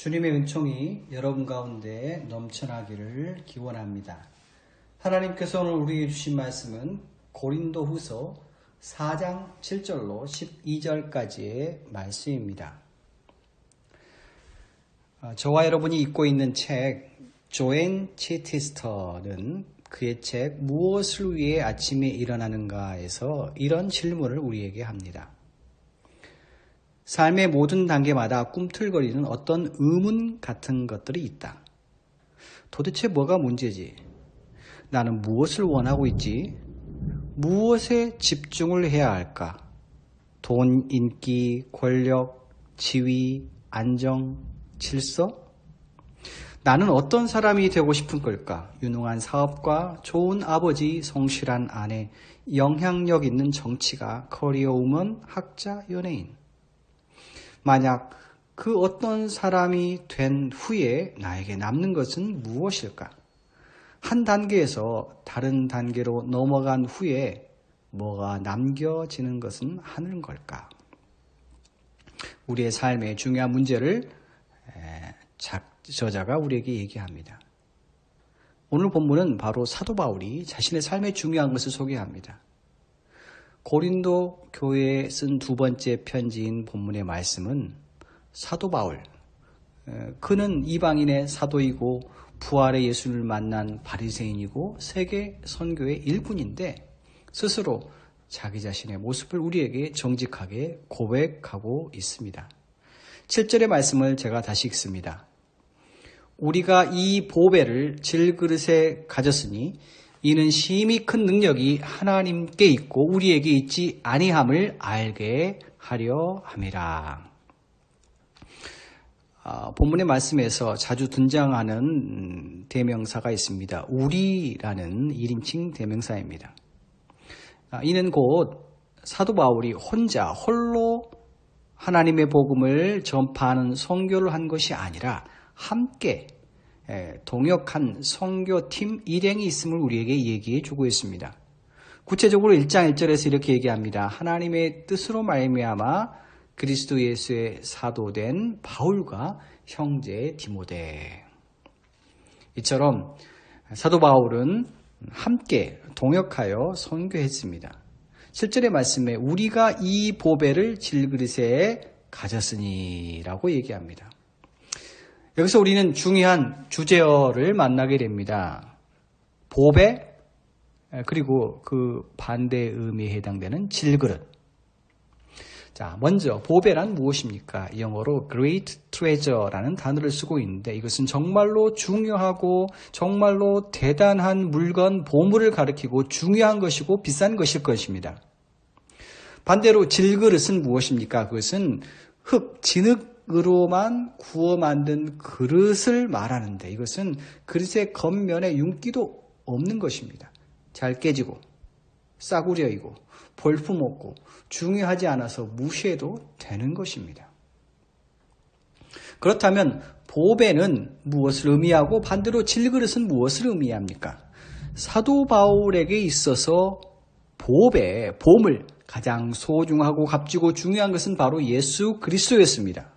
주님의 은총이 여러분 가운데 넘쳐나기를 기원합니다. 하나님께서 오늘 우리에게 주신 말씀은 고린도후서 4장 7절로 12절까지의 말씀입니다. 저와 여러분이 읽고 있는 책 조앤 치티스터는 그의 책 무엇을 위해 아침에 일어나는가에서 이런 질문을 우리에게 합니다. 삶의 모든 단계마다 꿈틀거리는 어떤 의문 같은 것들이 있다. 도대체 뭐가 문제지? 나는 무엇을 원하고 있지? 무엇에 집중을 해야 할까? 돈, 인기, 권력, 지위, 안정, 질서? 나는 어떤 사람이 되고 싶은 걸까? 유능한 사업가, 좋은 아버지, 성실한 아내, 영향력 있는 정치가, 커리어 우먼, 학자, 연예인. 만약 그 어떤 사람이 된 후에 나에게 남는 것은 무엇일까? 한 단계에서 다른 단계로 넘어간 후에 뭐가 남겨지는 것은 하는 걸까? 우리의 삶의 중요한 문제를 저자가 우리에게 얘기합니다. 오늘 본문은 바로 사도 바울이 자신의 삶의 중요한 것을 소개합니다. 고린도 교회에 쓴 두 번째 편지인 본문의 말씀은 사도 바울, 그는 이방인의 사도이고 부활의 예수를 만난 바리새인이고 세계 선교의 일꾼인데 스스로 자기 자신의 모습을 우리에게 정직하게 고백하고 있습니다. 7절의 말씀을 제가 다시 읽습니다. 우리가 이 보배를 질그릇에 가졌으니 이는 심히 큰 능력이 하나님께 있고 우리에게 있지 아니함을 알게 하려 함이라. 본문의 말씀에서 자주 등장하는 대명사가 있습니다. 우리라는 1인칭 대명사입니다. 이는 곧 사도 바울이 홀로 하나님의 복음을 전파하는 선교를 한 것이 아니라 함께 동역한 선교팀 일행이 있음을 우리에게 얘기해 주고 있습니다. 구체적으로 1장 1절에서 이렇게 얘기합니다. 하나님의 뜻으로 말미암아 그리스도 예수의 사도된 바울과 형제 디모데. 이처럼 사도 바울은 함께 동역하여 선교했습니다. 7절의 말씀에 우리가 이 보배를 질그릇에 가졌으니 라고 얘기합니다. 여기서 우리는 중요한 주제어를 만나게 됩니다. 보배, 그리고 그 반대의 의미에 해당되는 질그릇. 자, 먼저 보배란 무엇입니까? 영어로 great treasure라는 단어를 쓰고 있는데 이것은 정말로 중요하고 정말로 대단한 물건, 보물을 가리키고 중요한 것이고 비싼 것일 것입니다. 반대로 질그릇은 무엇입니까? 그것은 진흙으로만 구워 만든 그릇을 말하는데 이것은 그릇의 겉면에 윤기도 없는 것입니다. 잘 깨지고 싸구려이고 볼품없고 중요하지 않아서 무시해도 되는 것입니다. 그렇다면 보배는 무엇을 의미하고 반대로 질그릇은 무엇을 의미합니까? 사도 바울에게 있어서 보물, 가장 소중하고 값지고 중요한 것은 바로 예수 그리스도였습니다.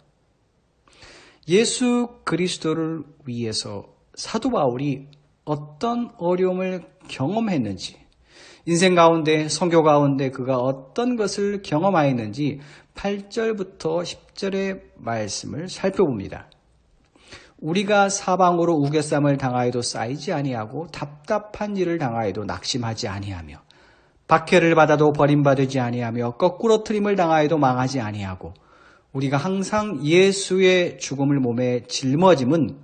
예수 그리스도를 위해서 사도 바울이 어떤 어려움을 경험했는지, 인생 가운데, 선교 가운데 그가 어떤 것을 경험하였는지 8절부터 10절의 말씀을 살펴봅니다. 우리가 사방으로 우겨쌈을 당하여도 쌓이지 아니하고 답답한 일을 당하여도 낙심하지 아니하며 박해를 받아도 버림받지 아니하며 거꾸로 트림을 당하여도 망하지 아니하고 우리가 항상 예수의 죽음을 몸에 짊어짐은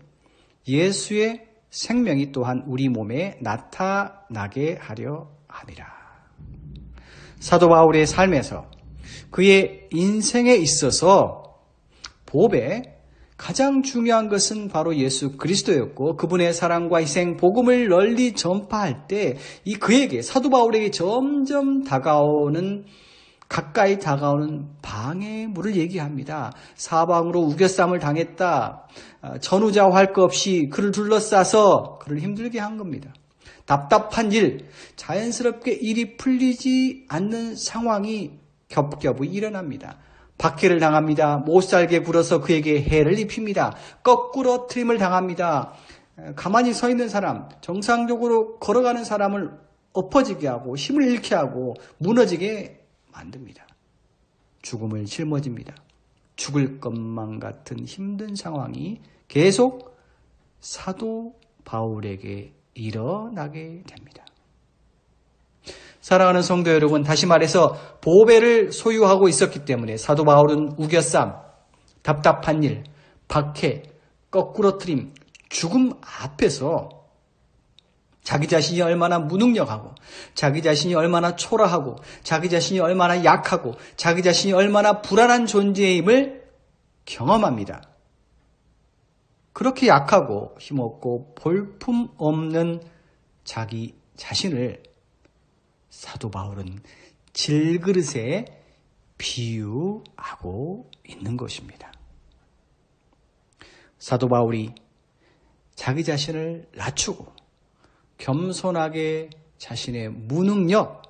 예수의 생명이 또한 우리 몸에 나타나게 하려 함이라. 사도 바울의 삶에서 그의 인생에 있어서 보배 가장 중요한 것은 바로 예수 그리스도였고 그분의 사랑과 희생, 복음을 널리 전파할 때 이 그에게 사도 바울에게 점점 가까이 다가오는 방해물을 얘기합니다. 사방으로 우겨쌈을 당했다. 전우자 할 것 없이 그를 둘러싸서 그를 힘들게 한 겁니다. 답답한 일, 자연스럽게 일이 풀리지 않는 상황이 겹겹이 일어납니다. 박해를 당합니다. 못살게 굴어서 그에게 해를 입힙니다. 거꾸로 트림을 당합니다. 가만히 서 있는 사람, 정상적으로 걸어가는 사람을 엎어지게 하고 힘을 잃게 하고 무너지게 만듭니다. 죽음을 짊어집니다. 죽을 것만 같은 힘든 상황이 계속 사도 바울에게 일어나게 됩니다. 사랑하는 성도 여러분, 다시 말해서 보배를 소유하고 있었기 때문에 사도 바울은 우겨쌈, 답답한 일, 박해, 거꾸로뜨림, 죽음 앞에서 자기 자신이 얼마나 무능력하고, 자기 자신이 얼마나 초라하고, 자기 자신이 얼마나 약하고, 자기 자신이 얼마나 불안한 존재임을 경험합니다. 그렇게 약하고 힘없고 볼품없는 자기 자신을 사도 바울은 질그릇에 비유하고 있는 것입니다. 사도 바울이 자기 자신을 낮추고 겸손하게 자신의 무능력,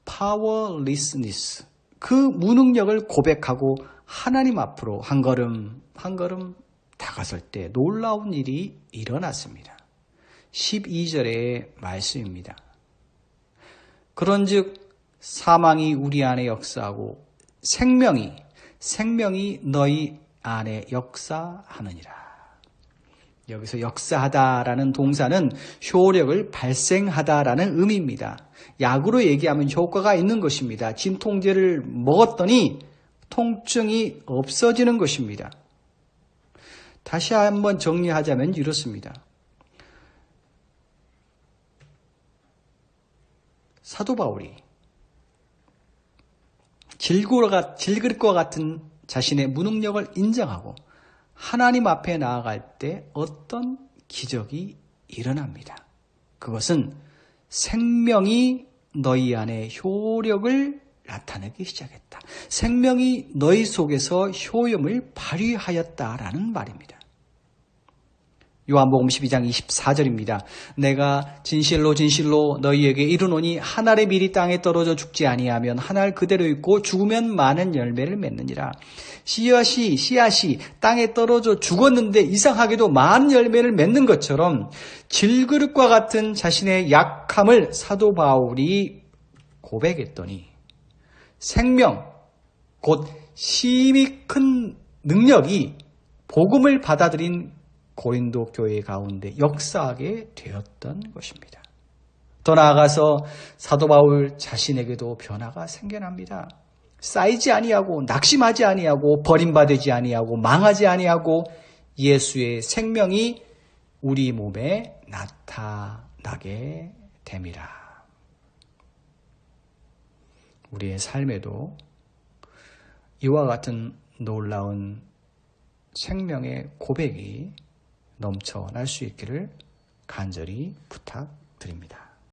powerlessness, 그 무능력을 고백하고 하나님 앞으로 한 걸음 한 걸음 다가설 때 놀라운 일이 일어났습니다. 12절의 말씀입니다. 그런즉 사망이 우리 안에 역사하고 생명이 너희 안에 역사하느니라. 여기서 역사하다라는 동사는 효력을 발생하다라는 의미입니다. 약으로 얘기하면 효과가 있는 것입니다. 진통제를 먹었더니 통증이 없어지는 것입니다. 다시 한번 정리하자면 이렇습니다. 사도 바울이 질그릇과 같은 자신의 무능력을 인정하고 하나님 앞에 나아갈 때 어떤 기적이 일어납니다. 그것은 생명이 너희 안에 효력을 나타내기 시작했다. 생명이 너희 속에서 효용을 발휘하였다라는 말입니다. 요한복음 12장 24절입니다. 내가 진실로 너희에게 이르노니 한 알의 밀이 땅에 떨어져 죽지 아니하면 한 알 그대로 있고 죽으면 많은 열매를 맺느니라. 씨앗이 땅에 떨어져 죽었는데 이상하게도 많은 열매를 맺는 것처럼 질그릇과 같은 자신의 약함을 사도 바울이 고백했더니 생명, 곧 심히 큰 능력이 복음을 받아들인 고린도 교회 가운데 역사하게 되었던 것입니다. 더 나아가서 사도 바울 자신에게도 변화가 생겨납니다. 쌓이지 아니하고 낙심하지 아니하고 버림받지 아니하고 망하지 아니하고 예수의 생명이 우리 몸에 나타나게 됩니다. 우리의 삶에도 이와 같은 놀라운 생명의 고백이 넘쳐날 수 있기를 간절히 부탁드립니다.